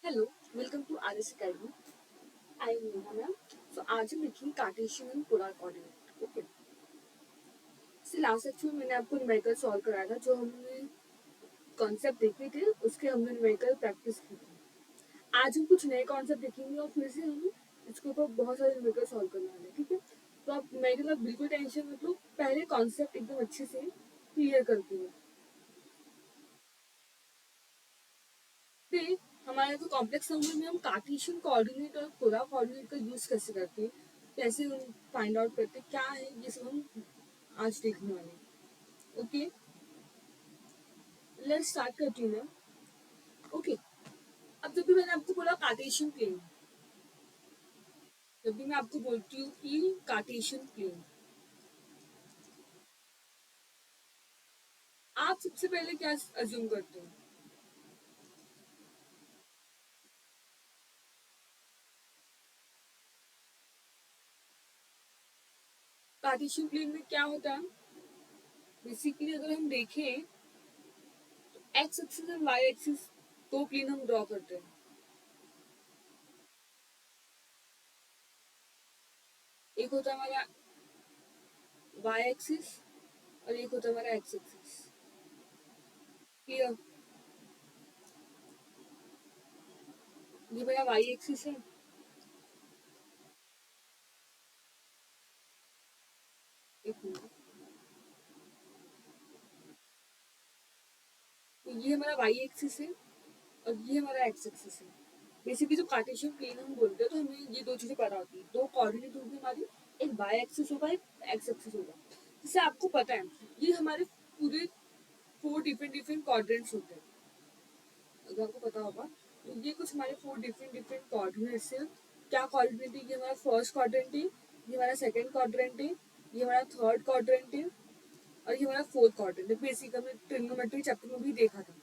Hello, welcome to RS academy. I am Neha ma'am. So आज हम लिखेंगे Cartesian and polar coordinate. Okay, इससे last section में मैंने आपको न्यूमेरिकल सॉल्व कराया था। जो हमने कॉन्सेप्ट देखे थे उसके हमने न्यूमेरिकल प्रैक्टिस की थी। आज हम कुछ नए कॉन्सेप्ट देखेंगे और फिर से हम इसके ऊपर बहुत सारे न्यूमेरिकल सॉल्व करने वाले हैं। ठीक है, तो आप न्यूमेरिकल का बिल्कुल टेंशन मत लो, पहले कॉन्सेप्ट एकदम अच्छे से क्लियर करती है। फिर हमारे तो कॉम्प्लेक्स नंबर में हम कार्टेशियन कोऑर्डिनेट और पोलर कोऑर्डिनेट का यूज कैसे करते हैं, कैसे फाइंड आउट करते हैं, क्या है ये सब हम आज देखने वाले हैं। ओके, लेट्स स्टार्ट करती हूँ मैं। ओके, अब जब भी मैंने आपको बोला कार्टेशियन प्लेन, जब भी मैं आपको बोलती हूँ कि कार्टेशियन प्लेन, आप सबसे पहले क्या अज्यूम करते हो? कार्टेशियन प्लेन में क्या होता है? बेसिकली अगर हम देखें तो एक्स एक्सिस और वाई एक्सिस दो प्लेन हम ड्रॉ करते हैं। एक होता है हमारा वाई एक्सिस और एक होता है हमारा एक्स एक्सिस। क्लियर? ये मेरा वाई एक्सिस है, एक मिनट। तो ये हमारा वाई एक्सिस है और ये हमारा एक्स एक्सिस है। बेसिकली जो कार्टेशियन प्लेन हम बोलते हैं तो हमें ये दो चीजें पता होती है, दो कोऑर्डिनेट होगी हमारी, एक वाई एक्सिस होगा एक एक्स एक्सिस होगा। जैसे आपको पता है ये हमारे पूरे फोर डिफरेंट डिफरेंट क्वाड्रेंट्स होते हैं, अगर आपको पता होगा। तो ये कुछ हमारे फोर डिफरेंट डिफरेंट कोऑर्डिनेट्स हैं। क्या कोऑर्डिनेट है? ये हमारा फर्स्ट क्वाड्रेंट है, ये हमारा सेकंड क्वाड्रेंट है, ये हमारा थर्ड क्वाड्रेंट है और ये हमारा फोर्थ क्वाड्रेंट है। बेसिक हमने ट्रिग्नोमेट्री चैप्टर में भी देखा था।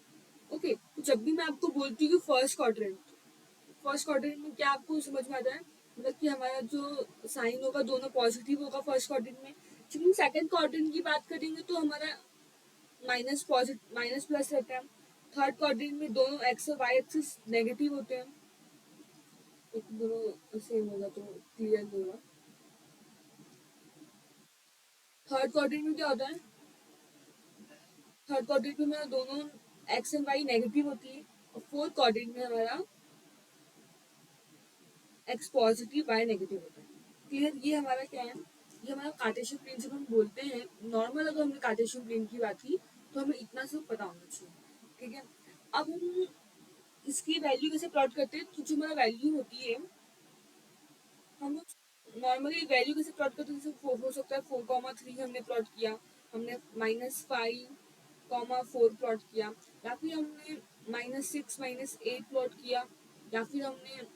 ओके, तो जब भी मैं आपको बोलती हूँ फर्स्ट क्वाड्रेंट, फर्स्ट क्वाड्रेंट में क्या आपको समझ में आता है? मतलब कि हमारा जो साइन होगा दोनों पॉजिटिव होगा फर्स्ट क्वाड्रेंट में। जब हम सेकंड क्वाड्रेंट की बात करेंगे तो हमारा माइनस पॉजिटिव माइनस प्लस रहता है। थर्ड क्वाड्रेंट में दोनों एक्स और वाई एक्सिस नेगेटिव होते हैं। एक दोनों सेम होगा तो क्लियर होगा। थर्ड क्वाड्रेंट में क्या होता है? थर्ड क्वाड्रेंट में हमारा दोनों एक्स एंड वाई नेगेटिव होती है और फोर्थ क्वाड्रेंट में हमारा एक्स पॉजिटिव वाई नेगेटिव होता है। क्लियर? ये हमारा क्या है? ये हमारा कार्टेशियन प्लेन जब हम बोलते हैं, नॉर्मल अगर हमने कार्टेशियन प्लेन की बात की तो हमें इतना सब पता होना चाहिए। ठीक है, अब हम इसकी वैल्यू कैसे प्लॉट करते हैं? तो जो हमारा वैल्यू होती है, हम नॉर्मली वैल्यू कैसे प्लॉट करते हैं? जैसे हो सकता है 4,3 हमने प्लॉट किया, हमने -5,4 प्लॉट किया, या फिर हमने -6 -8 प्लॉट किया, या फिर हमने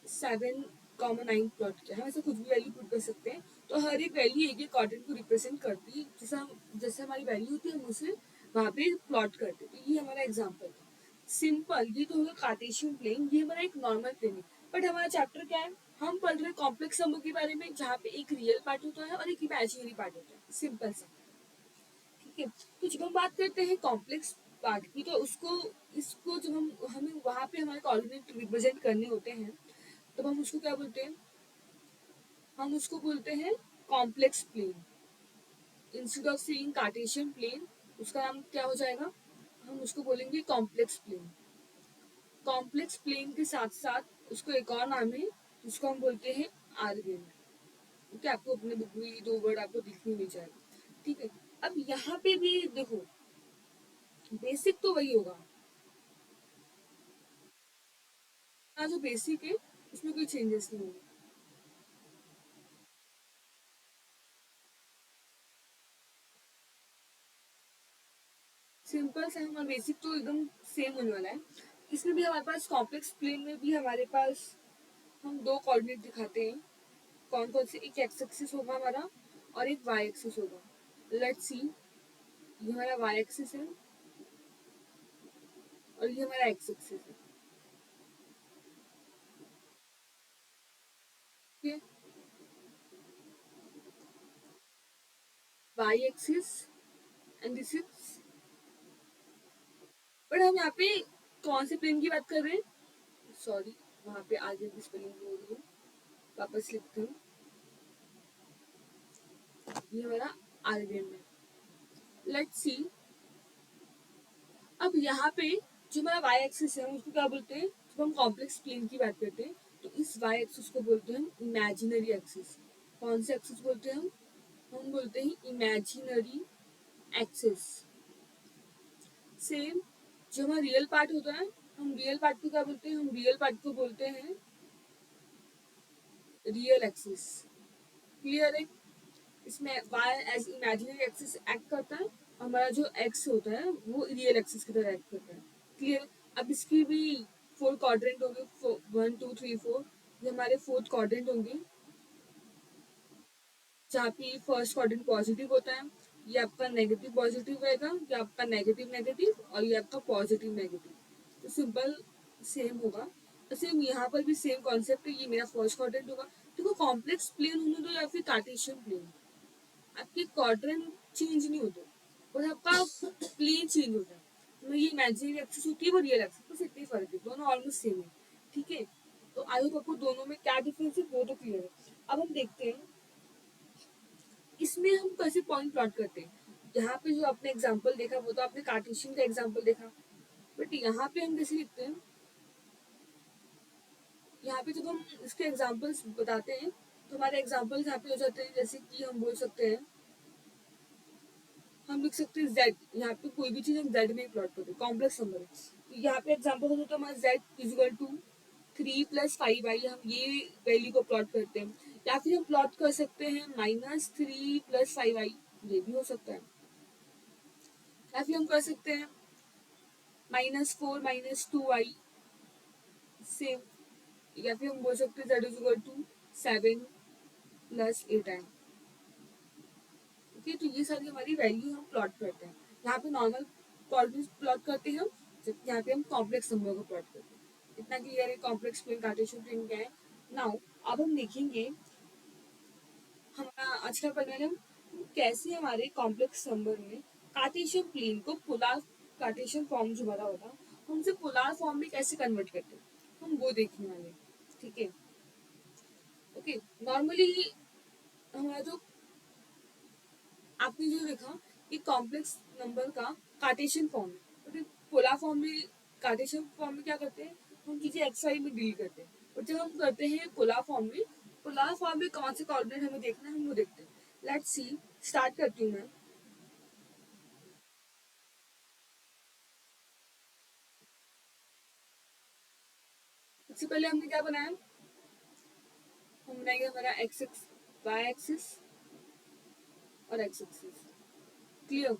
7,9 प्लॉट किया। हम ऐसे कुछ भी वैल्यू पुट कर सकते हैं। तो हर एक वैल्यू एक एक क्वाड्रेंट को रिप्रेजेंट करती है। जैसे हमारी वैल्यू होती है हम उसे वहाँ पे प्लॉट करते हैं। तो ये हमारा एग्जाम्पल है। सिंपल, ये तो होगा कार्टेशियन प्लेन, ये हमारा एक नॉर्मल प्लेन है। बट हमारा चैप्टर क्या है? हम पढ़ रहे हैं कॉम्प्लेक्स नंबर के बारे में, जहाँ पे एक रियल पार्ट होता है और एक इमेजिनरी पार्ट होता है। सिंपल सा। ठीक है, तो जब हम बात करते हैं कॉम्प्लेक्स पार्ट की, तो उसको इसको जब हमें वहाँ पे हमारे कोऑर्डिनेट रिप्रेजेंट करने होते हैं, तब हम उसको क्या बोलते हैं? हम उसको बोलते हैं complex plane. Instead of saying Cartesian plane, उसका नाम क्या हो जाएगा? हम उसको बोलेंगे कॉम्प्लेक्स प्लेन। कॉम्प्लेक्स प्लेन के साथ साथ उसको एक और नाम है जिसको हम बोलते हैं आर्गेन। ओके, आपको अपने बुक में ये दो वर्ड आपको दिखने मिल जाएगा। ठीक है, अब यहाँ पे भी देखो, बेसिक तो वही होगा। हाँ, जो बेसिक है उसमें कोई चेंजेस नहीं होंगे। सिंपल से हमारा बेसिक तो एकदम सेम होने वाला है। इसमें भी हमारे पास कॉम्प्लेक्स प्लेन में भी हमारे पास हम दो कोऑर्डिनेट दिखाते हैं। कौन कौन से? एक एक्स एक्सिस होगा हमारा और एक वाई एक्सिस होगा। लेट्स सी, ये हमारा वाई एक्सिस है और ये हमारा एक्स एक्सिस है। ठीक है, Y axis and this is, but हम यहाँ पे कौन से प्लेन की बात कर रहे हैं? सॉरी, वहाँ पे आगे की स्पेलिंग हो रही है, वापस लिखती हूँ। ये हमारा आर्गन है। लेट्स सी, अब यहाँ पे जो हमारा वाई एक्सिस है उसको क्या बोलते हैं? जब हम कॉम्प्लेक्स प्लेन की बात करते हैं तो इस वाई एक्सिस को बोलते हैं हम इमेजिनरी एक्सिस। कौन से एक्सिस बोलते हैं हम बोलते हैं इमेजिनरी एक्सिस। सेम जो हमारा रियल पार्ट होता है, हम रियल पार्ट को क्या बोलते हैं? हम रियल पार्ट को बोलते हैं रियल एक्सिस। क्लियर है? इसमें y as imaginary axis act करता है, हमारा जो x होता है वो रियल एक्सिस की तरह एक्ट करता है। क्लियर? अब इसकी भी फोर क्वाड्रेंट होंगे, 1 2 3 4, ये हमारे फोर्थ क्वाड्रेंट होंगे, जहाँ पे फर्स्ट क्वाड्रेंट पॉजिटिव होता है, ये आपका नेगेटिव पॉजिटिव रहेगा, ये आपका नेगेटिव नेगेटिव, और ये आपका पॉजिटिव नेगेटिव। तो सिंपल सेम होगा। सेम यहाँ पर भी सेम कॉन्सेप्ट है, ये मेरा फर्स्ट क्वाड्रेंट होगा। देखो कॉम्प्लेक्स प्लेन होने दो या फिर कार्टेशियन प्लेन, आपके क्वाड्रेंट चेंज नहीं होते और आपका प्लेन चेंज होता है। तो ये इमेजिनरी एक्सिस होती है, वो रियल एक्सिस, बस इतनी फर्क है, दोनों ऑलमोस्ट सेम है। ठीक है, तो आई होप आपको दोनों में क्या डिफरेंस है वो तो क्लियर है। अब हम देखते हैं इसमें हम कैसे पॉइंट प्लॉट करते हैं। यहाँ पे जो आपने एग्जाम्पल देखा वो तो आपने कार्टेशियन का एग्जाम्पल देखा, बट यहाँ पे हम कैसे लिखते हैं? यहाँ पे जब हम इसके एग्जाम्पल्स बताते हैं तो हमारे एग्जाम्पल्स यहाँ पे हो जाते हैं, जैसे कि हम बोल सकते हैं, हम लिख सकते हैं z, यहाँ पे कोई भी चीज हम z में प्लॉट करते हैं, कॉम्प्लेक्स नंबर है तो यहाँ पे एग्जाम्पल होता है हमारा z इजिकल टू 3 + 5i, हम ये वैल्यू को प्लॉट करते हैं। या फिर हम प्लॉट कर सकते हैं -3 + 5i, ये भी हो सकता है। या फिर हम कर सकते हैं -4 - 2i, सेम। या फिर हम बोल सकते हैं z is equal to 7 + 8i। Okay, तो ये सारी हमारी वैल्यू हम प्लॉट करते हैं। यहाँ पे नॉर्मल कोऑर्डिनेट्स प्लॉट करते हैं हम, जबकि यहाँ पे हम कॉम्प्लेक्स नंबर को प्लॉट करते हैं। इतना क्लियर है कॉम्प्लेक्स प्लेन कार्टेशियन प्लेन क्या है। नाउ अब हम देखेंगे हमारा आज का पढ़ने हम कैसे हमारे कॉम्प्लेक्स नंबर में कार्टेशियन प्लेन को पोलर कार्टेशियन फॉर्म जो हमारा होता है हम उसे पोलर फॉर्म में कैसे कन्वर्ट करते हैं, हम वो देखने वाले हैं। ठीक है, ओके। नॉर्मली हमारा जो आपने जो देखा कि कॉम्प्लेक्स नंबर का कार्टेशियन फॉर्म है, बट पोलर फॉर्म में, कार्टेशियन फॉर्म में क्या करते हैं हम चीजें एक्स वाई में डील करते हैं, और जब हम करते हैं पोलर फॉर्म में, पोलर फॉर्म में कौन से कोऑर्डिनेट हमें देखना है हम वो देखते हैं। लेट्स सी, स्टार्ट करती हूँ मैं। सबसे पहले हमने क्या बनाया, हम बनाएंगे हमारा एक्स एक्स, वाई एक्सिस और एक्स एक्सिस। क्लियर?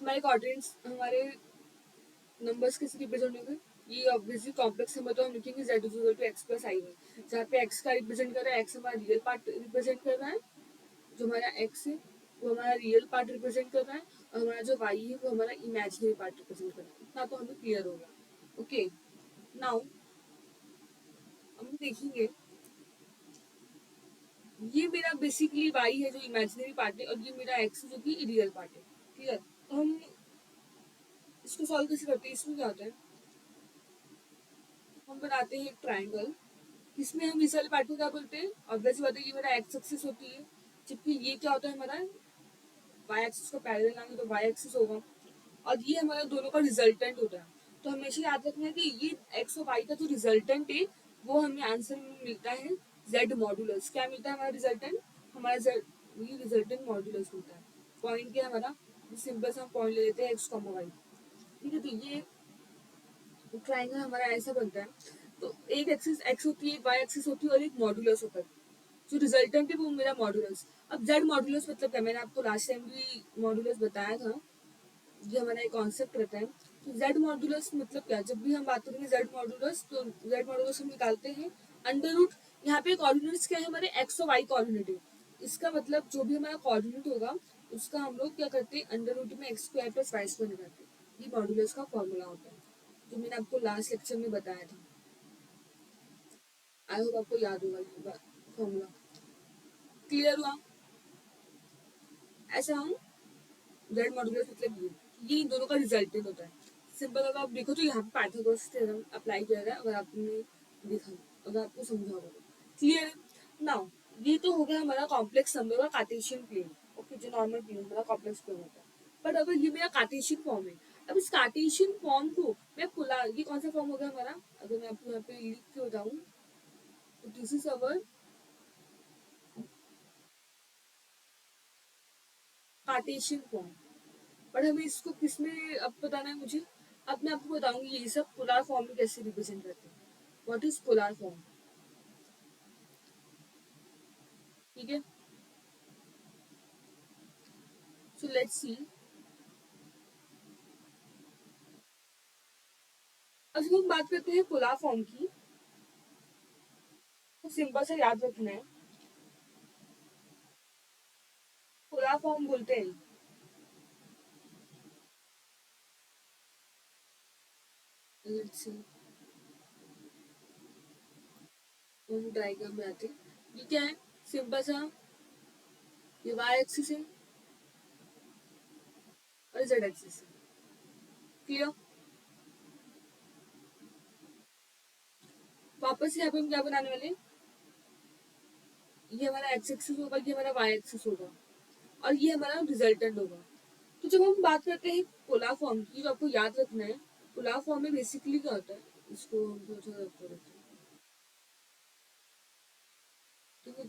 हमारे कोऑर्डिनेट्स, हमारे नंबर्स कैसे रिप्रेजेंट होंगे? ये ऑब्वियसली कॉम्प्लेक्स नंबर तो हम लिखेंगे z equal to x + i1, जहाँ पे x का रिप्रेजेंट कर रहा है, x हमारा रियल पार्ट रिप्रेजेंट कर रहा है, जो हमारा x है वो हमारा रियल पार्ट रिप्रेजेंट कर रहा है, और हमारा जो y है वो हमारा इमेजिनरी पार्ट रिप्रेजेंट कर रहा है। इतना तो हमें क्लियर होगा। ओके, नाउ हम देखेंगे ये मेरा बेसिकली y है जो इमेजिनरी पार्ट है, और ये मेरा x है जो कि रियल पार्ट है। क्लियर? तो हम इसको सॉल्व कैसे करते हैं? इसमें क्या होता है, हम बनाते हैं एक ट्राइंगल, इसमें हम इस वाले पार्ट को क्या बोलते हैं? ऑब्वियस बात है ये मेरा एक्स एक्सिस होती है, जबकि ये क्या होता है हमारा वाई एक्सिस को पैरेलल लाएंगे तो वाई एक्सिस होगा, और ये हमारा दोनों का रिजल्टेंट होता है। तो हमेशा याद रखना है कि ये एक्स और वाई का जो रिजल्टेंट है वो हमें आंसर में मिलता है जेड मॉडुलस। क्या मिलता है हमारा रिजल्टेंट? हमारा जेड, ये रिजल्टेंट मॉडुलस मिलता है। पॉइंट क्या है हमारा? सिंपल सा हम पॉइंट ले लेते हैं एक्स कॉमा वाई। ठीक है, तो ये ट्राइंगल हमारा ऐसा बनता है। तो एक एक्सिस एक्स होती है, एक वाई एक्सिस होती है, और एक मॉडुलस होता है। जो रिजल्टेंट है वो मेरा मॉडुलस। अब जेड मॉडुलस मतलब क्या, मैंने आपको लास्ट टाइम भी मॉडुलस बताया था, ये हमारा एक कॉन्सेप्ट रहता है। तो जेड मॉडुलस मतलब क्या, जब भी हम बात करेंगे जेड मॉडुलस, तो जेड मॉडुलस हम निकालते हैं अंडर रूट, यहाँ पे कोऑर्डिनेट्स क्या है हमारे एक्स और वाई कोऑर्डिनेट है। इसका मतलब जो भी हमारा कोऑर्डिनेट होगा उसका हम लोग क्या करते हैं, अंडर रूट में x² + y² निकालते हैं। ये मॉडुलस का फॉर्मूला होता है जो मैंने आपको लास्ट लेक्चर में बताया था। आई होप आपको याद होगा ये फॉर्मूला। क्लियर हुआ? ऐसा हम जेड मॉडुलस मतलब ये इन दोनों का रिजल्टेंट होता है। सिंपल अगर आप देखो तो यहाँ पे पाइथागोरस थ्योरम अप्लाई किया गया, अगर आपने देखा, अगर आपको समझा होगा तो क्लियर है। नाउ ये तो हो गया हमारा कॉम्प्लेक्स नंबर का कार्टेशियन प्लेन। ओके, जो नॉर्मल प्लेन हमारा कॉम्प्लेक्स प्लेन होता है। बट अगर ये मेरा कार्टेशियन फॉर्म है, अब इस कार्टेशियन फॉर्म को मैं पोलर, ये कौन सा फॉर्म हो गया हमारा, अगर मैं आपको यहाँ पे लिख के बताऊँ तो this is our Cartesian form. But हमें इसको किस में अब बताना है मुझे, अब मैं आपको बताऊंगी ये सब पोलर फॉर्म में कैसे रिप्रेजेंट करते हैं, व्हाट इज पोलर फॉर्म। ठीक है, सो लेट्स सी। अब जब हम बात करते हैं पोलर फॉर्म की, तो सिंपल से याद रखना है, पोलर फॉर्म बोलते हैं, लेट्स सी, हम डायग्राम में आते हैं। ये क्या है, सिंपल सा, ये वाई एक्सिस है और जेड एक्सिस है। क्लियर। वापस से यहाँ पे हम क्या बनाने वाले हैं, ये हमारा एक्स एक्सिस होगा, ये हमारा वाई एक्सिस होगा, और ये हमारा रिजल्टेंट होगा। तो जब हम बात करते हैं पोलर फॉर्म की, जो आपको याद रखना है, पोलर फॉर्म में बेसिकली क्या होता है, इसको हम थोड़ा सा रखते रहते हैं। ठीक है,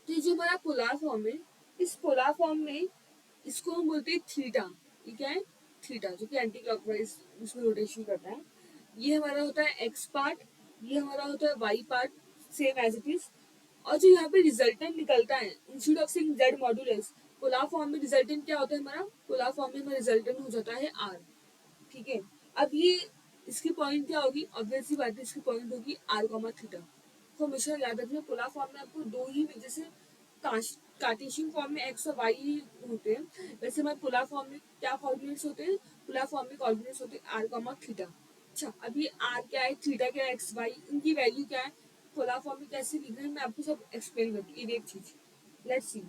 तो ये जो हमारा पोलर फॉर्म है, इस पोलर फॉर्म में इसको हम बोलते हैं थीटा। ये क्या है, थीटा, जो कि एंटी क्लॉकवाइज इसमें रोटेशन करता है। ये हमारा होता है एक्स पार्ट, ये हमारा होता है Y part, same as it is. और जो यहाँ पे रिजल्टेंट निकलता है, instead of saying Z modulus, polar form में रिजल्टेंट क्या होता है हमारा, पोलर फॉर्म में हमारा रिजल्टेंट हो जाता है आर। ठीक है, अब ये इसकी पॉइंट क्या होगी, ऑब्वियस सी बात है, इसकी पॉइंट होगी आर कॉमा थीटा। तो हमेशा याद रखना, पोलर फॉर्म में आपको दो ही, जैसे कार्टेशियन फॉर्म में एक्स और वाई होते हैं, वैसे हमारे पोलर फॉर्म में क्या कोऑर्डिनेट्स होते हैं, पोलर फॉर्म में कोऑर्डिनेट्स होते हैं आर कॉमा थीटा। अच्छा, अब ये आर क्या है, थीटा क्या है, एक्स वाई, इनकी वैल्यू क्या है, पोलर फॉर्म में कैसे लिखना है, मैं आपको सब एक्सप्लेन करती हूँ एक चीज। लेट्स सी,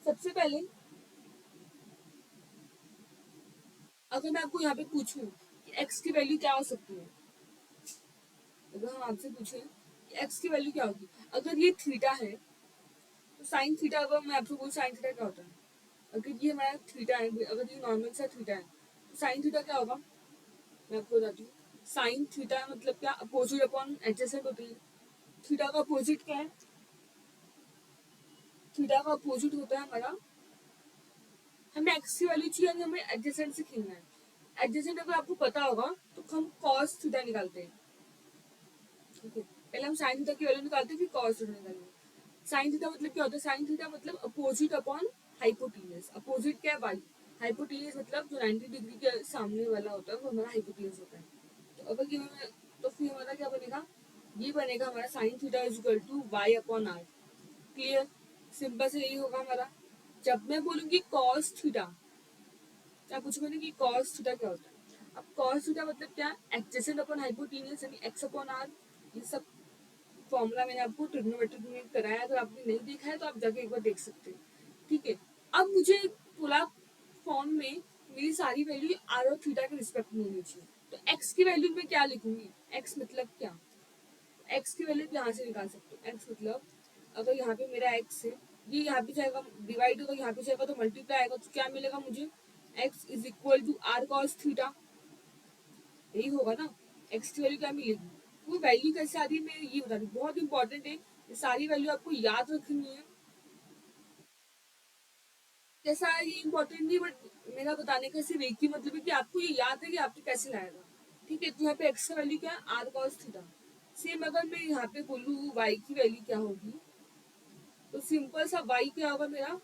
सबसे पहले अगर मैं आपको यहाँ पे पूछूं कि एक्स की वैल्यू क्या हो सकती है, अगर हम आपसे पूछे कि एक्स की वैल्यू क्या होगी, अगर ये थीटा है तो साइन थीटा, अगर मैं आपसे बोलूँ साइन थीटा क्या होता है, अगर ये हमारा थीटा है, अगर ये नॉर्मल सा थीटा है, तो साइन थीटा क्या होगा, मैं आपको बताती हूँ। साइन थीटा मतलब क्या, अपोजिट अपॉन एडजेसेंट होती है। थीटा का अपोजिट क्या है, थीटा का अपोजिट होता है हमारा, हमें एक्स की वैल्यू चाहिए, हमें एडजेसेंट से खेलना है। एडजेसेंट अगर आपको पता होगा तो हम कॉस थीटा निकालते हैं। ठीक है, पहले हम साइन थीटा की वैल्यू निकालते हैं, फिर कॉस थीटा निकालेंगे। साइन थीटा मतलब क्या होता है, साइन थीटा मतलब अपोजिट अपॉन हाइपोटेन्यूज। अपोजिट क्या है, वाई। हाइपोटेन्यूज मतलब जो 90 डिग्री के सामने वाला होता है वो हमारा हाइपोटेन्यूज होता है। तो अगर ये तो फिर हमारा क्या बनेगा, ये बनेगा हमारा sine theta is equal to Y upon R. Clear, simple से यही होगा हमारा। जब मैं बोलूंगी कॉस थीटा, क्या पूछोगे कि कॉस थीटा क्या होता है, अब कॉस थीटा मतलब क्या, एडजेसेंट अपॉन हाइपोटेन्यूज यानी एक्स अपॉन आर। ये सब फॉर्मूला मैंने आपको ट्रिग्नोमेट्री में कराया, अगर आपने नहीं देखा है तो आप जाके एक बार देख सकते हैं। ठीक है, अब मुझे पोलर फॉर्म में मेरी सारी वैल्यू आर और थीटा के रिस्पेक्ट में होनी चाहिए। तो एक्स की वैल्यू में क्या लिखूंगी, एक्स मतलब क्या, एक्स की वैल्यू यहाँ से निकाल सकते हो। एक्स मतलब अगर यहाँ पे मेरा एक्स है, ये यहाँ पे जाएगा डिवाइड होगा, यहाँ पे जाएगा तो मल्टीप्लाई आएगा, तो क्या मिलेगा मुझे, X is equal to R cos theta. यही होगा ना, एक्स की वैल्यू क्या मिलेगी, वो वैल्यू कैसे आ रही है मैं ये बता रही हूँ, बहुत इंपॉर्टेंट है, ये सारी वैल्यू आपको याद रखनी है। कैसा है ये इंपॉर्टेंट नहीं, बट मेरा बताने का सिर्फ एक ही मतलब है कि आपको ये याद है कि आपको कैसे लाएगा। ठीक है, तो यहाँ पे एक्स का वैल्यू क्या है, आर कॉस थीटा। सेम अगर मैं यहाँ पे बोलूँ वाई की वैल्यू क्या होगी, तो सिंपल सा वाई क्या होगा मेरा,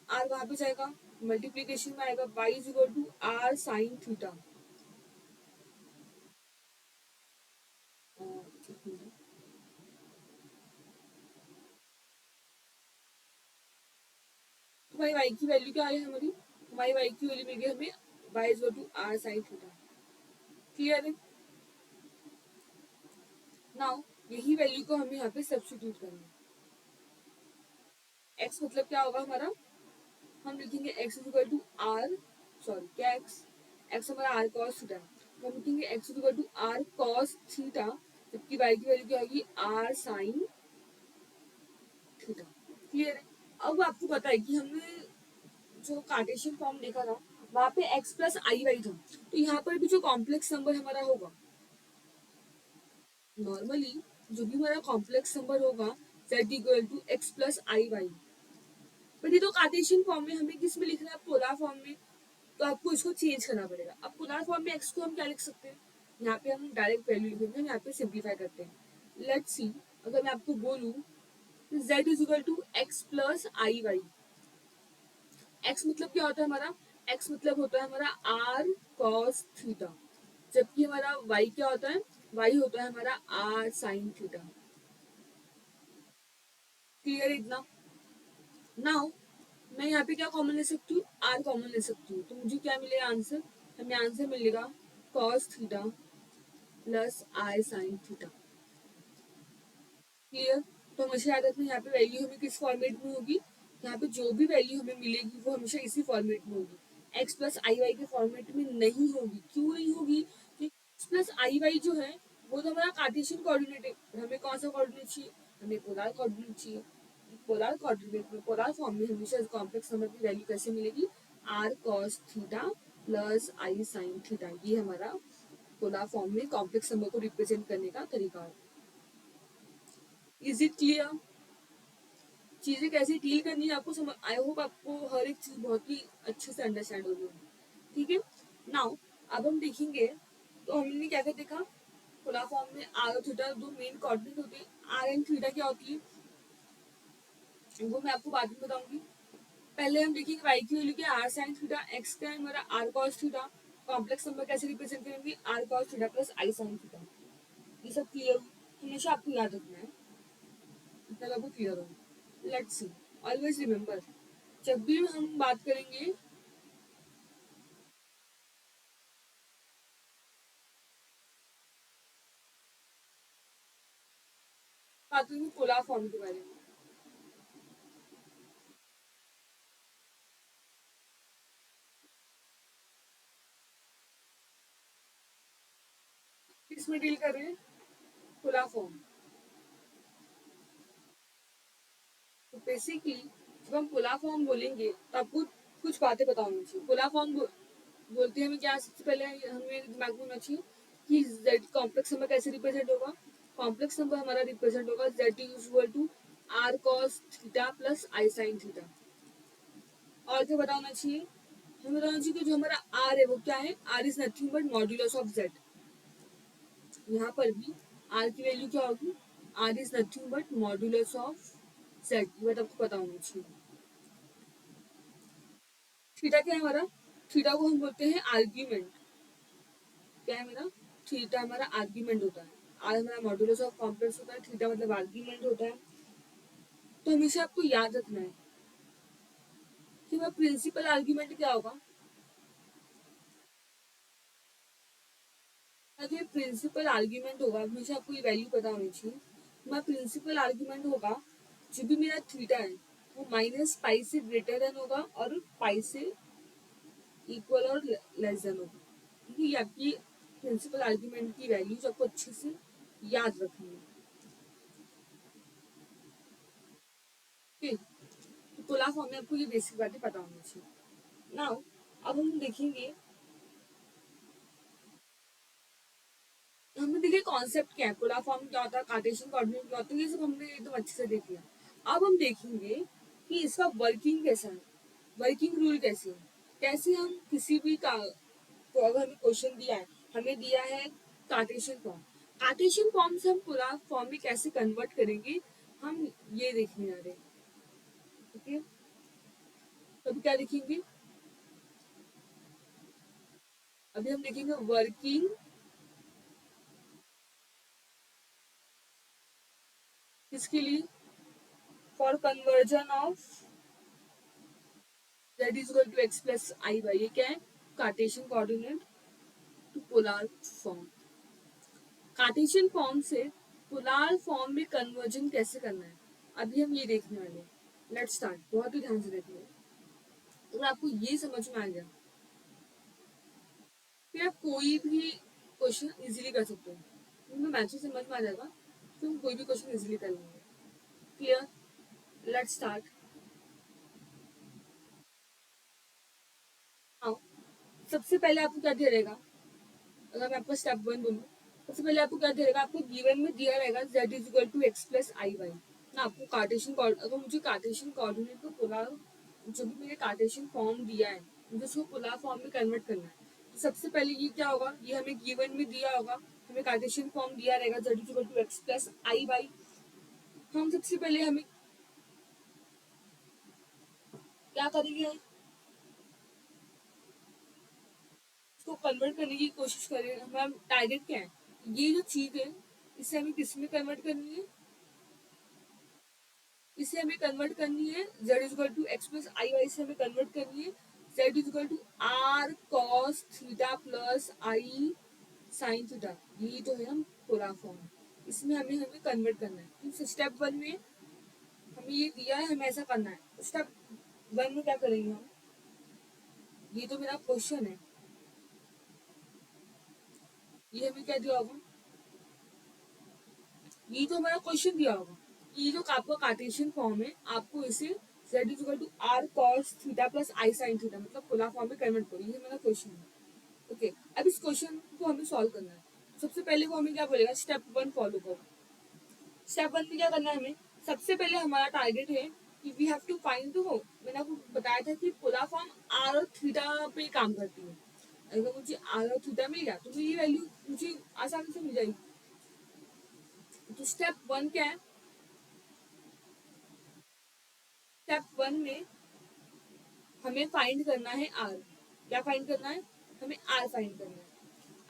आर वहां पे जाएगा, मल्टीप्लीकेशन में आएगा, Y is equal to R sine theta. हमारी वाई की वैल्यू क्या है, हमारी वाई की वैल्यू मिल गई हमें, Y is equal to R sine theta. Clear है। नाउ यही वैल्यू को हमें यहाँ पे सब्स्टिट्यूट करना है। एक्स मतलब क्या होगा हमारा, हम लिखेंगे x is equal to R, sorry क्या x हमारा आर कॉस थीटा, तो हम लिखेंगे x is equal to R cos theta, जबकि y की वैल्यू क्या होगी आर साइन थीटा। क्लियर है। अब आपको पता है कि हमने जो कार्टेशियन फॉर्म देखा था वहां पे x प्लस आई वाई था, तो यहाँ पर भी जो कॉम्प्लेक्स नंबर हमारा होगा, नॉर्मली जो भी हमारा कॉम्प्लेक्स नंबर होगा z equal to x plus I Y, but ये तो कार्टेशियन फॉर्म में, हमें किस में लिखना है पोलर फॉर्म में, तो आपको इसको चेंज करना पड़ेगा। अब पोलर फॉर्म में x को हम क्या लिख सकते हैं, यहाँ पे हम डायरेक्ट वैल्यू लिखेंगे, यहाँ पे सिंप्लीफाई करते हैं। लेट्स सी, अगर मैं आपको बोलूँ z is equal to x plus I Y, x मतलब क्या होता है हमारा, x मतलब होता है हमारा r cos थीटा, जबकि हमारा y क्या होता है, y होता है हमारा r sin थीटा। क्लियर इतना। नाउ मैं यहाँ पे क्या कॉमन ले सकती हूँ, r कॉमन ले सकती हूँ, तो मुझे क्या मिलेगा आंसर, हमें आंसर मिलेगा cos theta plus i sin theta. Clear. तो हमेशा याद रखना यहाँ पे वैल्यू हमें किस फॉर्मेट में होगी, यहाँ पे जो भी वैल्यू हमें मिलेगी वो हमेशा इसी फॉर्मेट में होगी, x प्लस आई वाई के फॉर्मेट में नहीं होगी। क्यों नहीं होगी, क्योंकि x प्लस आई वाई जो है वो तो हमारा कार्टेशियन कोऑर्डिनेट है, और हमें कौन सा कोऑर्डिनेट चाहिए, हमें पोलर कोऑर्डिनेट चाहिए। पोलर कोऑर्डिनेट में, पोलर फॉर्म में हमेशा कॉम्प्लेक्स नंबर की वैल्यू कैसे मिलेगी, r cos theta plus i sin theta, ये हमारा पोलर फॉर्म में कॉम्प्लेक्स नंबर को रिप्रेजेंट करने का तरीका है। Is it clear. चीजें कैसे डील करनी है आपको समझ, आई होप आपको हर एक चीज बहुत ही अच्छे से अंडरस्टैंड हो गई। ठीक है। नाउ अब हम देखेंगे, तो हमने क्या क्या देखा, पोलर फॉर्म में आर और थीटा दो मेन कोऑर्डिनेट होते हैं। आर एंड थीटा क्या होती है वो मैं आपको बाद में बताऊंगी। पहले हम देखेंगे वाई की वैल्यू क्या, आर साइन थीटा, एक्स का है हमारा R cos theta, complex number कैसे रिप्रेजेंट करेंगे, R cos theta plus I sine theta. ये सब क्लियर, हमेशा आपको याद रखना है, इतना आपको क्लियर हो। लेट्स सी, ऑलवेज रिमेंबर, जब भी हम बात करेंगे, बात करेंगे पोलर फॉर्म के बारे में। किसमें डील कर रहे हैं, पोलर फॉर्म। तो बेसिकली जब हम पोलर फॉर्म बोलेंगे तो आपको कुछ बातें पता होनी चाहिए। पोलर फॉर्म बोलते हैं हमें क्या, सबसे पहले हमें दिमाग में होना चाहिए कि z कॉम्प्लेक्स नंबर कैसे रिप्रेजेंट होगा, कॉम्प्लेक्स नंबर हमारा रिप्रेजेंट होगा z equal to r cos theta plus i sin theta. और क्या पता होना चाहिए, हमें बताना चाहिए कि जो हमारा r है वो क्या है, r is nothing but modulus of z। यहाँ पर भी r की वैल्यू क्या होगी, r is nothing but modulus of z, ये बात आपको पता होनी चाहिए। थीटा क्या है हमारा, थीटा को हम बोलते हैं आर्ग्यूमेंट। क्या है मेरा, थीटा हमारा आर्ग्यूमेंट होता है, आर हमारा मॉड्यूलस ऑफ कॉम्प्लेक्स होता है, थीटा मतलब आर्ग्यूमेंट होता है। तो हमेशा आपको याद रखना है कि वह प्रिंसिपल आर्ग्यूमेंट क्या होगा, अगर प्रिंसिपल आर्ग्यूमेंट होगा, हमेशा आपको ये वैल्यू पता होनी चाहिए। हमारा प्रिंसिपल आर्ग्यूमेंट होगा, जो भी मेरा थीटा है वो माइनस पाई से ग्रेटर देन होगा और पाई से इक्वल और लेस देन होगा। ठीक है, ये आपकी प्रिंसिपल आर्ग्यूमेंट की वैल्यूज आपको अच्छे से याद रखनी है। ठीक है, तो पोलर फॉर्म में आपको ये बेसिक बातें पता होनी चाहिए। नाउ अब हम देखेंगे, हमने देखिए कॉन्सेप्ट क्या है, पोलर फॉर्म क्या होता है, कार्टेशियन कोऑर्डिनेट क्या होता है, ये सब हमने एकदम अच्छे से देख लिया। अब हम देखेंगे कि इसका वर्किंग कैसा है, वर्किंग रूल कैसे है, कैसे हम किसी भी का, तो अगर हमें क्वेश्चन दिया है, हमें दिया है कार्टेशियन फॉर्म, कार्टेशियन फॉर्म से हम पोलर फॉर्म में कैसे कन्वर्ट करेंगे, हम ये देखने जा रहे हैं। ठीक है, तो अभी क्या देखेंगे, अभी हम देखेंगे वर्किंग, किसके लिए, for conversion of z is equal to X plus I Y, ये क्या है, Cartesian coordinate to polar form. Cartesian form से पोलर फॉर्म में कन्वर्जन कैसे करना है, अभी हम ये देखने वाले हैं। लेट्स स्टार्ट, बहुत ही ध्यान से देखिए। अगर आपको ये समझ में आ गया फिर आप कोई भी क्वेश्चन इजीली कर सकते हो, क्योंकि मैथ्स समझ में आ जाएगा तो हम कोई भी क्वेश्चन इजीली कर लेंगे। क्लियर? Let's start. हाँ, सबसे पहले आपको क्या दिया रहेगा, अगर मैं आपको स्टेप वन बोलूँ, सबसे पहले आपको क्या दिया रहेगा, आपको गिवन में दिया रहेगा z is equal to X plus I Y ना। आपको कार्टेशियन अगर मुझे कार्टेशियन कोऑर्डिनेट को पोलर, जो भी मैंने कार्टेशियन फॉर्म दिया है मुझे उसको पोलर फॉर्म में कन्वर्ट करना है। तो सबसे पहले ये क्या होगा, ये हमें गिवन में दिया होगा, हमें कार्टेशियन फॉर्म दिया रहेगा z is equal to X plus I Y. हम सबसे पहले हमें क्या करेंगे, इसको कन्वर्ट करने की कोशिश करें। हमारा टारगेट क्या है, ये जो चीज है इसे हमें किस में कन्वर्ट करनी है, इसे हमें कन्वर्ट करनी है z is equal to X plus I Y से हमें कन्वर्ट करनी है z is equal to R cos theta plus I sine theta. ये जो है हम पोलर फॉर्म, इसमें हमें हमें कन्वर्ट करना है। तो स्टेप वन में हमें ये दिया है, हमें ऐसा करना है। स्टेप वन में क्या करेंगे हम, ये तो मेरा क्वेश्चन है, ये हमें क्या दिया होगा, ये तो हमारा क्वेश्चन दिया होगा। ये जो आपका कार्टेशियन फॉर्म है आपको इसे z is equal to R cos theta plus I sine theta मतलब पोलर फॉर्म में कन्वर्ट करो, ये मेरा क्वेश्चन है। ओके, अब इस क्वेश्चन को हमें सॉल्व करना है। सबसे पहले वो हमें क्या बोलेगा, स्टेप वन फॉलो करो। स्टेप वन में क्या करना है हमें, सबसे पहले हमारा टारगेट है कि we have to find the, मैंने आपको बताया था कि पोलर फॉर्म आर और थीटा पे काम करती है। अगर मुझे आर और थीटा मिल गया तो ये वैल्यू मुझे आसानी से मिल जाएगी। तो स्टेप वन क्या है, स्टेप वन में हमें फाइंड करना है आर। क्या फाइंड करना है, हमें आर फाइंड करना है।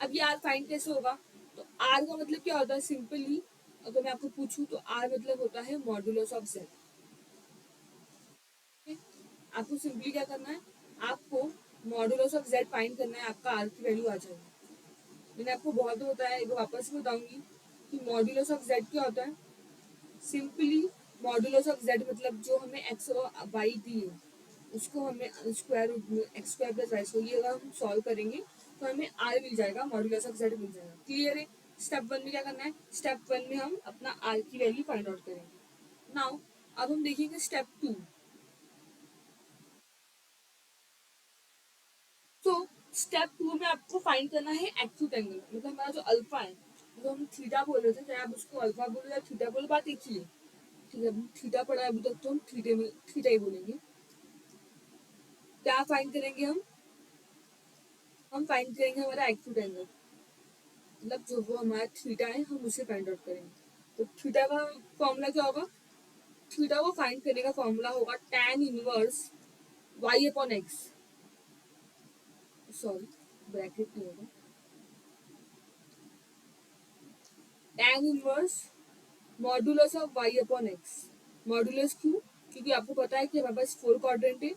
अब ये आर फाइंड कैसे होगा, तो आर का मतलब क्या होता है, सिंपली अगर मैं आपको पूछूं तो आर मतलब होता है मॉड्यूलस ऑफ जेड। आपको सिंपली क्या करना है, आपको मॉड्यूलस ऑफ जेड फाइंड करना है, आपका आर की वैल्यू आ जाएगी। मैंने आपको बहुत बताया, एक वापस बताऊंगी कि मॉड्यूलस ऑफ जेड क्या होता है। सिंपली मॉड्यूलस ऑफ जेड मतलब जो हमें एक्स और वाई दी है उसको हमें स्क्वायर रूट में X square plus Y square, ये अगर हम सॉल्व करेंगे तो हमें आर मिल जाएगा, मॉड्यूलस ऑफ जेड मिल जाएगा। क्लियर है? स्टेप वन में क्या करना है, स्टेप वन में हम अपना आर की वैल्यू फाइंड आउट करेंगे। नाउ अब हम देखेंगे स्टेप टू। तो स्टेप टू में आपको फाइंड करना है एक्यूट एंगल, मतलब हमारा जो अल्फा है, जो हम थीटा बोल रहे थे, चाहे आप उसको अल्फा बोलो या थीटा बोलो, बात एक ही है। ठीक है, थीटा पढ़ा है अभी तक तो हम थीटे में थीटा ही बोलेंगे। क्या फाइंड करेंगे हम फाइंड करेंगे हमारा एक्यूट एंगल, मतलब जो वो हमारा थीटा है हम उसे फाइंड आउट करेंगे। तो थीटा का फॉर्मूला क्या होगा, थीटा को फाइंड करने का फॉर्मूला होगा tan inverse y upon x, sorry bracket नहीं होगा, tan inverse modulus of y upon x. Modulus क्यों, क्योंकि आपको पता है कि हमारे पास फोर क्वाड्रेंट है,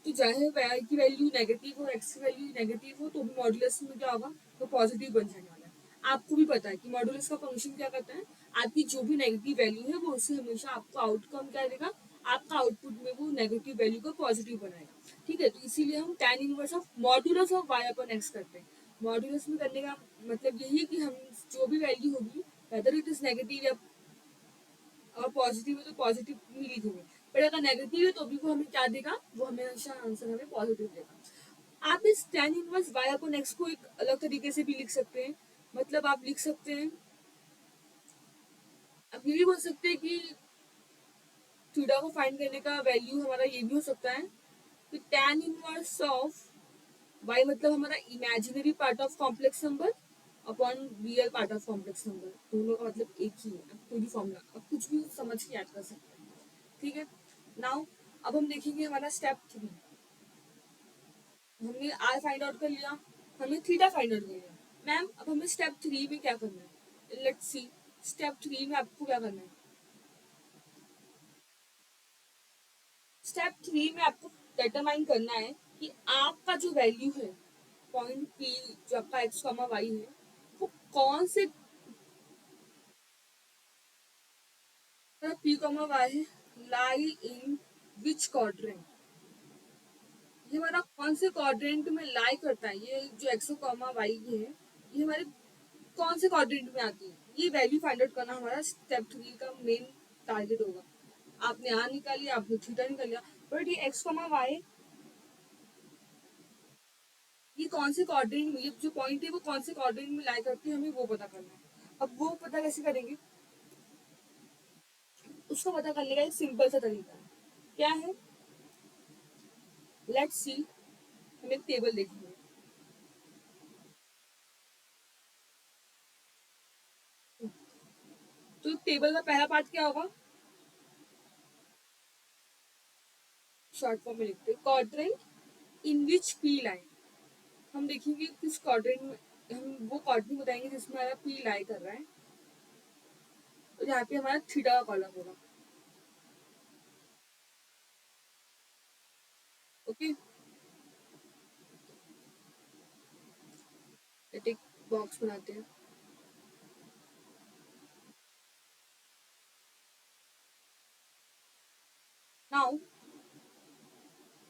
तो चाहे y की वैल्यू नेगेटिव हो एक्स की वैल्यू नेगेटिव हो तो भी मॉड्यूलस में क्या होगा, तो पॉजिटिव बन जाने वाला है। आपको भी पता है कि मॉड्यूलस का फंक्शन क्या करता है, आपकी जो भी नेगेटिव वैल्यू है वो उससे हमेशा आपको आउटकम क्या देगा, आपका आउटपुट में वो नेगेटिव वैल्यू को पॉजिटिव बनाएगा। ठीक है, तो इसीलिए हम tan inverse of modulus of y upon x करते हैं। मॉड्यूलस में करने का मतलब यही है कि हम जो भी वैल्यू होगी वेदर इट इज नेगेटिव या और पॉजिटिव है तो पॉजिटिव ही लिखेंगे, पर अगर नेगेटिव है तो भी वो हमें क्या देगा, वो हमेशा आंसर हमें पॉजिटिव देगा। आप इस tan inverse y upon x को एक अलग तरीके से भी लिख सकते हैं, मतलब आप लिख सकते हैं, आप ये भी बोल सकते हैं कि थीटा को फाइंड करने का वैल्यू हमारा ये भी हो सकता है कि tan इनवर्स ऑफ y मतलब हमारा imaginary part of complex number upon real part of complex number, दोनों का मतलब एक ही है। आप कोई भी फॉर्मूला आप कुछ भी समझ के याद कर सकते हैं। ठीक है, नाउ अब हम देखेंगे हमारा स्टेप थ्री। हमने आर फाइंड आउट कर लिया, हमें थीटा फाइंड आउट कर लिया। मैम अब हमें स्टेप थ्री में क्या करना है, लेट्स सी। स्टेप थ्री में आपको क्या करना है, स्टेप थ्री में आपको डिटरमाइन करना है कि आपका जो वैल्यू है पॉइंट पी, जो आपका एक्स कॉमा वाई है, वो कौन से P comma Y lie in which quadrant. ये हमारा कौन से क्वाड्रेंट में लाई करता है, ये जो एक्स कॉमा वाई है ये हमारे कौन से क्वाड्रेंट में आती है, ये वैल्यू फाइंड आउट करना हमारा स्टेप 3 का मेन टारगेट होगा। आपने आर निकाल लिया, आपने थीटा निकाल लिया, बट ये एक्स कॉमा वाई ये कौन से क्वाड्रेंट में, ये जो पॉइंट है वो कौन से क्वाड्रेंट में लाई करती है, हमें वो पता करना है। अब वो पता कैसे करेंगे, उसको पता करने का एक सिंपल सा तरीका है। क्या है, लेट्स सी, हम एक टेबल देखेंगे। तो टेबल का पहला पार्ट क्या होगा, शॉर्ट फॉर्म में लिखते हैं क्वाड्रेंट इन विच पी लाई। हम देखेंगे किस क्वाड्रेंट में, हम वो क्वाड्रेंट बताएंगे जिसमें हमारा पी लाई कर रहा है, और यहाँ पे हमारा थीटा का कॉलम होगा। ओके, एक बॉक्स बनाते हैं। नाउ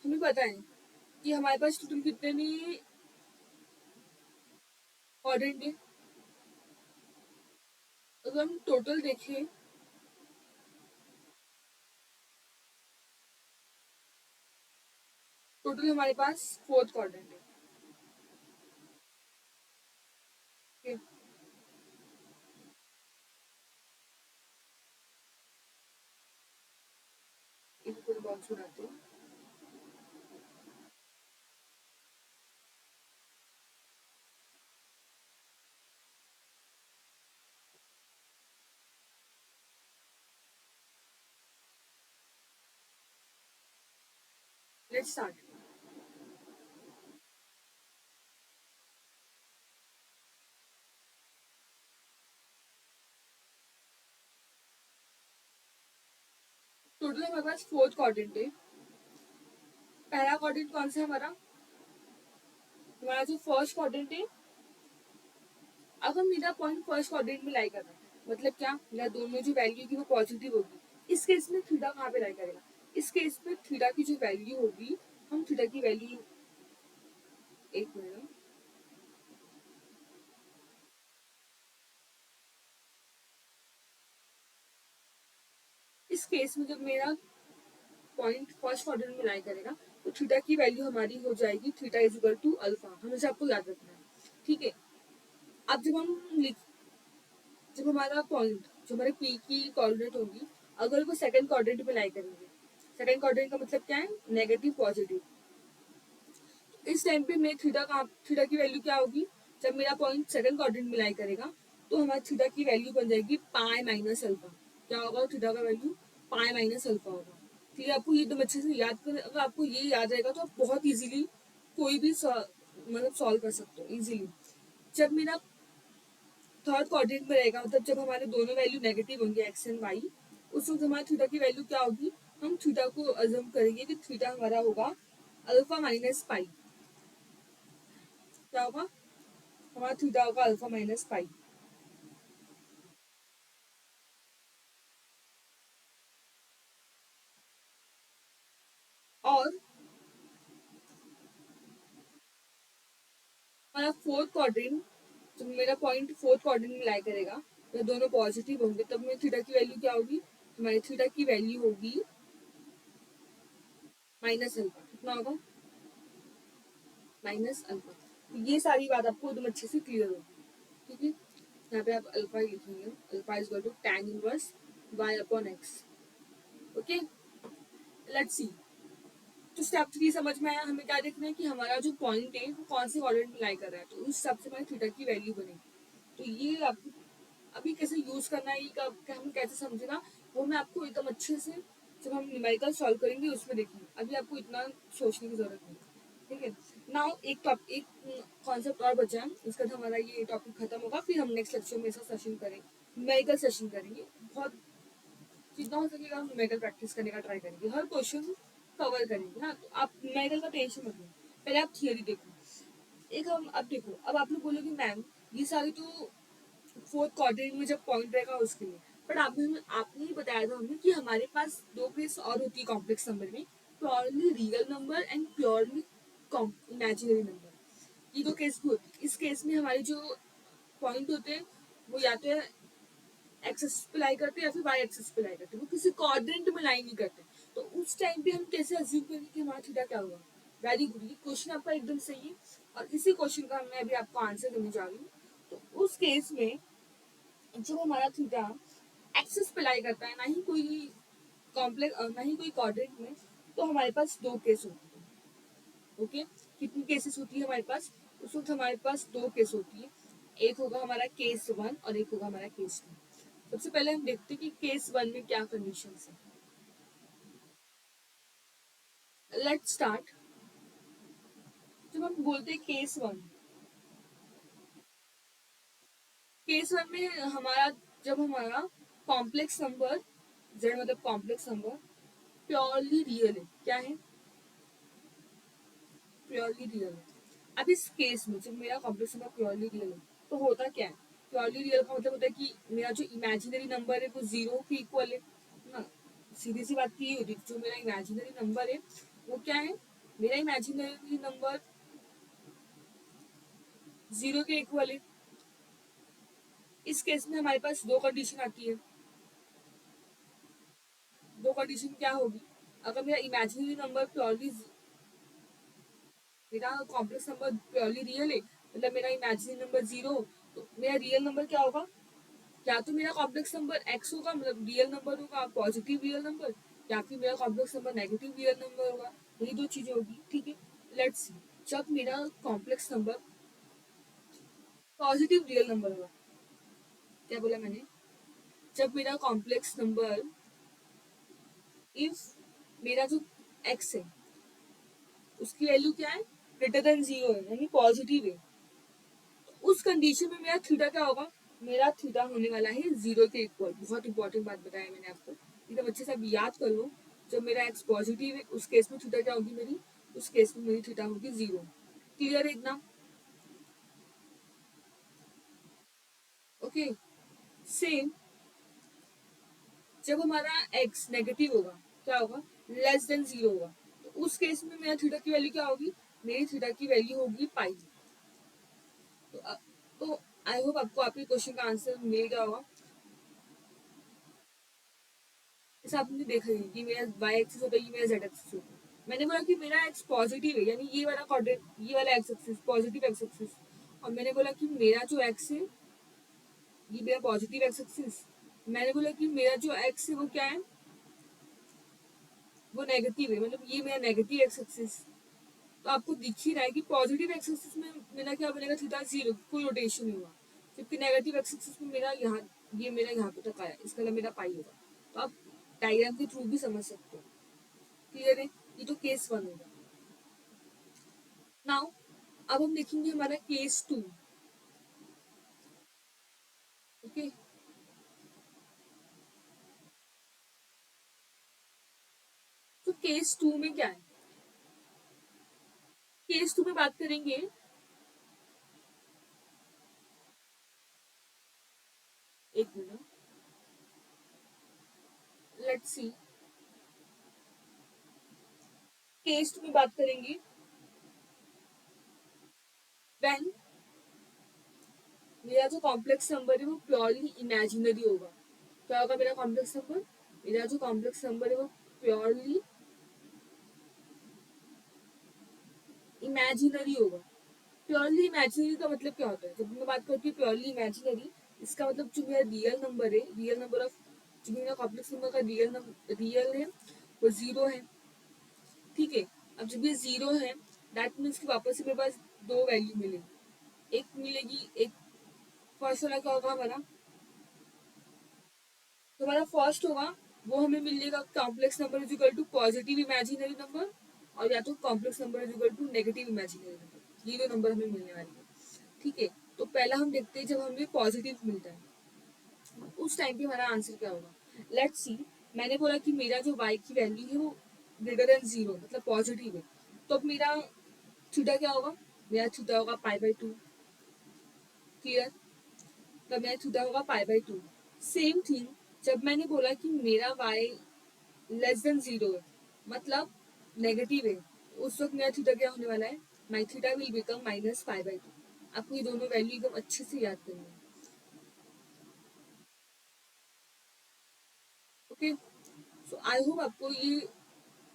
हमें पता है कि हमारे पास टोटल कितने भी क्वाड्रेंट है। अगर हम टोटल देखें, टोटल हमारे पास फोर्थ क्वाड्रेंट है। Okay? एक पूरे बॉक्स बनाते हैं। Let's start. टोटल हमारे पास फोर्थ क्वाड्रेंट है। पहला क्वाड्रेंट कौन सा है हमारा, हमारा जो फर्स्ट क्वाड्रेंट है। अब हम मेरा पॉइंट फर्स्ट क्वाड्रेंट में लाई कर रहे हैं, मतलब क्या, मेरा दोनों जो वैल्यू की वो पॉजिटिव होगी। इस केस में थीटा कहाँ पे लाई करेगा, इस केस में थीटा की जो वैल्यू होगी, हम थीटा की वैल्यू, एक मिनट, इस केस में जब मेरा पॉइंट फर्स्ट क्वाड्रेंट में लाई करेगा तो थीटा की वैल्यू हमारी हो जाएगी theta is equal to alpha, हमेशा आपको याद रखना है। ठीक है, अब जब हम जब हमारा पॉइंट जो हमारे पी की कोऑर्डिनेट होगी, अगर वो सेकंड क्वाड्रेंट में लाई करेंगे, सेकंड क्वाड्रेंट का मतलब क्या है, नेगेटिव पॉजिटिव। इस टाइम पे मैं थीटा की वैल्यू क्या होगी, जब मेरा पॉइंट सेकंड क्वाड्रेंट में लाई करेगा तो हमारी थीटा की वैल्यू बन जाएगी पाई माइनस अल्फा। क्या होगा थीटा का वैल्यू, पाई माइनस अल्फा होगा। ठीक है, आपको ये एकदम अच्छे से याद कर, अगर आपको ये याद रहेगा तो आप बहुत इजीली कोई भी मतलब सॉल्व कर सकते हो इजीली। जब मेरा थर्ड क्वाड्रेंट में रहेगा, मतलब जब हमारे दोनों वैल्यू नेगेटिव होंगे एक्स एंड वाई, उस वक्त हमारे थीटा की वैल्यू क्या होगी, हम थीटा को अज्यूम करेंगे कि थीटा हमारा होगा अल्फा माइनस पाई। क्या होगा, हमारा थीटा होगा अल्फा माइनस पाई। और हमारा फोर्थ क्वाड्रेंट, जब मेरा पॉइंट फोर्थ क्वाड्रेंट में लाई करेगा, तो दोनों पॉजिटिव होंगे, तब मेरी थीटा की वैल्यू क्या होगी, हमारी थीटा की वैल्यू होगी माइनस अल्फा। कितना होगा, माइनस अल्फा। तो ये सारी बात आपको एकदम अच्छे से क्लियर होगी। ठीक है, यहाँ पे आप अल्फा ही लिखेंगे, alpha is equal to tan inverse y upon x। Okay, let's see. तो स्टेप 3 समझ में आया, हमें क्या देखना है कि हमारा जो पॉइंट है वो कौन से क्वाड्रेंट में लाई कर रहा है, तो उस हिसाब से हमारी थीटा की वैल्यू बनेगी। तो ये आपको अभी कैसे यूज करना है, ये हम कैसे समझेगा, वो मैं आपको एकदम अच्छे से जब हम न्यूमेरिकल सॉल्व करेंगे उसमें देखेंगे, अभी आपको इतना सोचने की जरूरत नहीं। ठीक है, नाउ एक कॉन्सेप्ट और बचा है, उसके बाद हमारा ये टॉपिक खत्म होगा, फिर हम नेक्स्ट लेक्चर में ऐसा सेशन करेंगे, न्यूमेरिकल सेशन करेंगे। बहुत जितना हो सकेगा हम न्यूमेरिकल प्रैक्टिस करने का ट्राई करेंगे, हर क्वेश्चन कवर करेंगे। हाँ, तो आप न्यूमेरिकल का टेंशन मत लो, पहले आप थियरी देखो। एक हम अब देखो, अब आप लोग बोलोगे मैम ये सारी तो फोर्थ क्वाड्रेंट में जब पॉइंट रहेगा उसके लिए, बट आपने आपने ही बताया था हमें कि हमारे पास दो केस और होती है कॉम्प्लेक्स नंबर में, purely real number and purely imaginary number. ये दो केस भी होती है। इस केस में हमारे जो पॉइंट होते हैं वो या तो एक्सेस पे लाई करते हैं या फिर वाई एक्सेस पे लाई करते हैं, वो किसी क्वाड्रेंट में लाई नहीं करते। तो उस टाइम पे हम कैसे अज्यूम करेंगे कि हमारा थीटा क्या होगा। वेरी गुड, ये क्वेश्चन आपका एकदम सही है और इसी क्वेश्चन का मैं अभी आपको आंसर देने जा रही हूँ। तो उस केस में जब हमारा थीटा एक्सेस पे लाई करता है, ना ही कोई कॉम्प्लेक्स ना ही कोई क्वाड्रेंट में, तो हमारे पास दो केस होते हैं। ओके, कितनी केसेस होती है हमारे पास? उस वक्त हमारे पास दो केस होती है। एक होगा हमारा केस वन और एक होगा हमारा केस टू। सबसे पहले हम देखते हैं कि केस वन में क्या कंडीशन है। Let's start. जब हम बोलते हैं केस वन में हमारा जब हमारा कॉम्प्लेक्स नंबर जेड मतलब कॉम्प्लेक्स नंबर प्योरली रियल है। क्या है? प्योरली रियल है। अब इस केस में जब मेरा कॉम्प्लेक्स नंबर प्योरली रियल है तो होता क्या है? प्योरली रियल का मतलब होता है कि मेरा जो इमेजिनरी नंबर है वो जीरो के इक्वल है ना। सीधी सी बात की होती है, जो मेरा इमेजिनरी नंबर है वो क्या है? मेरा इमेजिनरी नंबर जीरो के इक्वल है। इस केस में हमारे पास दो कंडीशन आती है। दो कंडीशन क्या होगी? अगर मेरा इमेजिनरी नंबर प्योरली मेरा कॉम्प्लेक्स नंबर प्योरली रियल है, मतलब मेरा इमेजिनरी नंबर जीरो, तो मेरा रियल नंबर क्या होगा? या तो मेरा कॉम्प्लेक्स नंबर एक्स होगा, मतलब रियल नंबर होगा, पॉजिटिव रियल नंबर, या फिर मेरा complex number negative real number होगा। यही दो चीजें होगी। ठीक है, लेट्स सी। जब मेरा complex number positive real number होगा, क्या बोला मैंने? जब मेरा कॉम्प्लेक्स नंबर इफ मेरा जो एक्स है उसकी वैल्यू क्या है? ग्रेटर देन जीरो है, यानी पॉजिटिव है। उस कंडीशन में मेरा थीटा क्या होगा? मेरा थीटा होने वाला है जीरो के इक्वल। बहुत इंपॉर्टेंट बात बताया मैंने आपको, एकदम अच्छे से आप याद कर लो। जब मेरा एक्स पॉजिटिव है उस केस में थीटा क्या होगी मेरी? उस केस में मेरी थीटा होगी जीरो। क्लियर है इतना? ओके, सेम जब हमारा एक्स नेगेटिव होगा क्या होगा? लेस देन जीरो होगा। तो उस केस में मेरा थीटा की वैल्यू क्या होगी? मेरी थीटा की वैल्यू होगी पाई। तो तो आई होप आपको आपके क्वेश्चन का आंसर मिल गया होगा। जैसे आपने देखा ही कि मेरा वाई एक्सिस होता है, ये मेरा जेड एक्सिस होता है। मैंने बोला कि मेरा एक्स पॉजिटिव है, यानी ये वाला क्वाड्रेंट, ये वाला x axis positive x axis. और मैंने बोला कि मेरा जो एक्स है ये मेरा पॉजिटिव एक्स एक्सिस। मैंने बोला कि मेरा जो एक्स है वो क्या है? वो नेगेटिव है, मतलब ये मेरा नेगेटिव एक्स एक्सिस। तो आपको दिख ही रहा है कि पॉजिटिव एक्स एक्सिस में मेरा क्या बनेगा? थीटा जीरो, कोई रोटेशन नहीं हुआ। जबकि नेगेटिव एक्स एक्सिस में मेरा यहाँ, ये मेरा यहाँ पे तक आया, इसका मतलब मेरा पाई होगा। तो आप डायग्राम के थ्रू भी समझ सकते हो। क्लियर है? ये तो केस वन होगा। नाउ अब हम देखेंगे हमारा केस टू। ओके, तो केस टू में क्या है? केस टू में बात करेंगे। एक minute, let's see. Case two में बात करेंगे व्हेन मेरा जो कॉम्प्लेक्स नंबर है वो प्योरली इमेजिनरी होगा। क्या होगा मेरा कॉम्प्लेक्स नंबर? मेरा जो कॉम्प्लेक्स नंबर है वो प्योरली इमेजिनरी होगा। प्योरली इमेजिनरी का मतलब क्या होता है? जब मैं बात करती हूँ प्योरली इमेजिनरी, इसका मतलब जो मेरा रियल नंबर है, रियल नंबर ऑफ जो मेरा कॉम्प्लेक्स नंबर का रियल है वो जीरो है। ठीक है, अब जब ये जीरो है दैट मीन्स कि वापस से मेरे पास दो वैल्यू मिलेगी। एक मिलेगी, एक फर्स्ट वाला क्या होगा हमारा? तो हमारा फर्स्ट होगा वो हमें मिलेगा complex number is equal to positive imaginary number, और या तो complex number is equal to negative imaginary number. ये दो नंबर हमें मिलने वाली है। ठीक है, तो पहला हम देखते हैं जब हमें पॉजिटिव मिलता है उस टाइम पे हमारा आंसर क्या होगा। Let's see. मैंने बोला कि मेरा जो y की वैल्यू है वो ग्रेटर देन जीरो मतलब पॉजिटिव है। तो अब मेरा थीटा क्या होगा? मेरा थीटा होगा पाई बाई टू। क्लियर? तब मेरा थीटा होगा pi by two. Same thing जब मैंने बोला कि मेरा y लेस देन जीरो है, मतलब नेगेटिव है, उस वक्त मेरा थीटा क्या होने वाला है, माई थीटा विल बिकम -π/2। आपको ये दोनों वैल्यू एकदम अच्छे से याद करनी है। ओके, सो आई होप आपको ये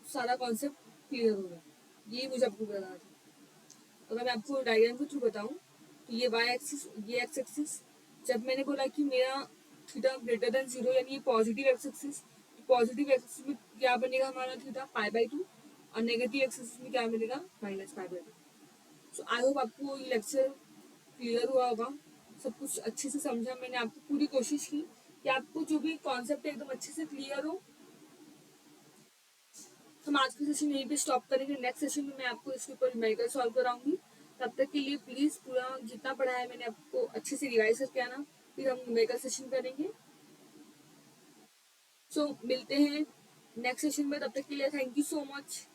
सारा कॉन्सेप्ट क्लियर होगा। ये मुझे आपको बताना था। अगर मैं आपको डायग्राम के थ्रू बताऊं तो ये वाई एक्सिस, ये एक्स एक्सिस, जब मैंने बोला कि मेरा थीटा ग्रेटर देन 0 यानी ये पॉजिटिव एक्स एक्सिस, तो पॉजिटिव एक्सिस में क्या बनेगा हमारा थीटा π/2, और नेगेटिव एक्सिस में क्या बनेगा -π/2। सो आई होप आपको ये लेक्चर क्लियर हुआ होगा, सब कुछ अच्छे से समझा। मैंने आपको पूरी कोशिश की कि आपको जो भी कॉन्सेप्ट है एकदम अच्छे से क्लियर हो। हम आज का सेशन यहीं पे स्टॉप करेंगे। नेक्स्ट सेशन में मैं आपको इसके ऊपर न्यूमेरिकल सॉल्व कराऊंगी। तब तक के लिए प्लीज पूरा जितना पढ़ा है मैंने आपको अच्छे से रिवाइज करके आना, फिर हम न्यूमेरिकल सेशन करेंगे। सो मिलते हैं नेक्स्ट सेशन में, तब तक के लिए थैंक यू सो मच।